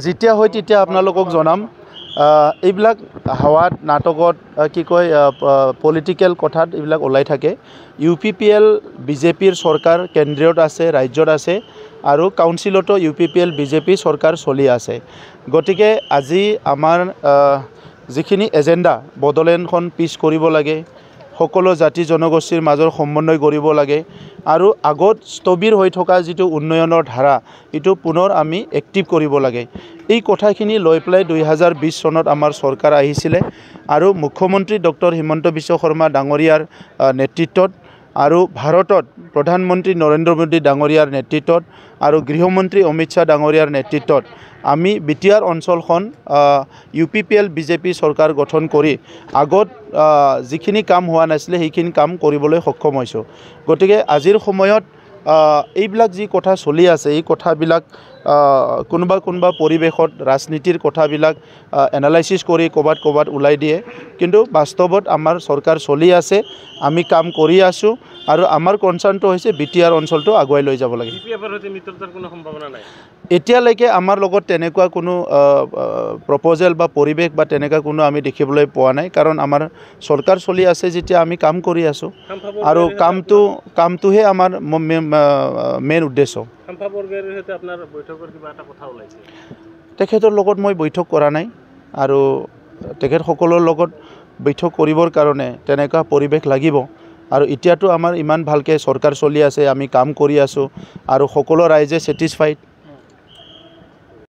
যেতিয়া হয় তেতিয়া আপোনালোকক জনাম এইবিলাক হাৱাত নাটকত কি কয় পলিটিকেল কথাত এইবিলাক ওলাই থাকে UPPL বিজেপিৰ চৰকাৰ কেন্দ্ৰীয়ত আছে ৰাজ্যত আছে আৰু কাউন্সিলতো UPPL বিজেপি চৰকাৰ চলি আছে গতিকে আজি আমাৰ যিখিনি এজেন্ডা বদলেনখন পিছ কৰিব লাগে সকলো জাতি জনগোষ্ঠীৰ মাজৰ সমন্বয় কৰিব লাগে আৰু আগত স্থবিৰ হৈ থকা যিটো উন্নয়নৰ ধাৰা এটো পুনৰ আমি এক্টিভ কৰিব লাগে এই কথাখিনি লৈ পেলাই 2020 চনত আমাৰ চৰকাৰ আহিছিলে আৰু মুখ্যমন্ত্ৰী ডক্টৰ হিমন্ত বিশ্ব শৰ্মা ডাঙৰীয়াৰ নেতৃত্বত আৰু ভাৰতত প্ৰধানমন্ত্ৰী নৰেন্দ্ৰ মোদী ডাঙৰীয়াৰ নেতৃত্বত আৰু গৃহমন্ত্ৰী অমিত শাহ ডাঙৰীয়াৰ নেতৃত্বত আমি বিটিআৰ অঞ্চলখন UPPL বিজেপি চৰকাৰ গঠন কৰি আগত যিখিনি কাম হোৱা নাছিলে সেইখিনি কাম কৰিবলৈ সক্ষম হৈছো গতিকে আজিৰ সময়ত এইবিলাক যি কথা চলি আছে এই কথাবিলাক কোনোবা পৰিবেশত ৰাজনীতিৰ কথাবিলাক এনালাইসিস কৰি কবাত উলাই দিয়ে কিন্তু বাস্তৱত আমাৰ চৰকাৰ চলি আছে আমি কাম কৰি আছো আৰু আমাৰ কনসাৰ্নটো হৈছে বিটিআৰ অঞ্চলটো আগুৱাই লৈ যাব লাগে মিত্ৰতাৰ কোনো সম্ভাৱনা নাই এতিয়ালৈকে আমাৰ লগত তেনেকুৱা কোনো প্ৰপ'জেল বা পৰিবেশ বা তেনেকুৱা কোনো আমি দেখিবলৈ পোৱা নাই কাৰণ আমাৰ চৰকাৰ চলি আছে যেতিয়া আমি কাম কৰি আছো আৰু কামটোহে আমাৰ মেইন উদ্দেশ্য সম্ভাৱৰ্গৰ হেতে আপোনাৰ বৈঠকৰ কিবা এটা কথা ওলাইছে তেখেতৰ লগত মই বৈঠক কৰা নাই আৰু তেখেত সকলৰ লগত বৈঠক কৰিবৰ কাৰণে তেনেকুৱা পৰিবেশ লাগিব আৰু এতিয়াতো আমাৰ ইমান ভালকে চৰকাৰ চলি আছে আমি কাম কৰি আছো আৰু সকলো ৰাইজে স্যাটিসফাইড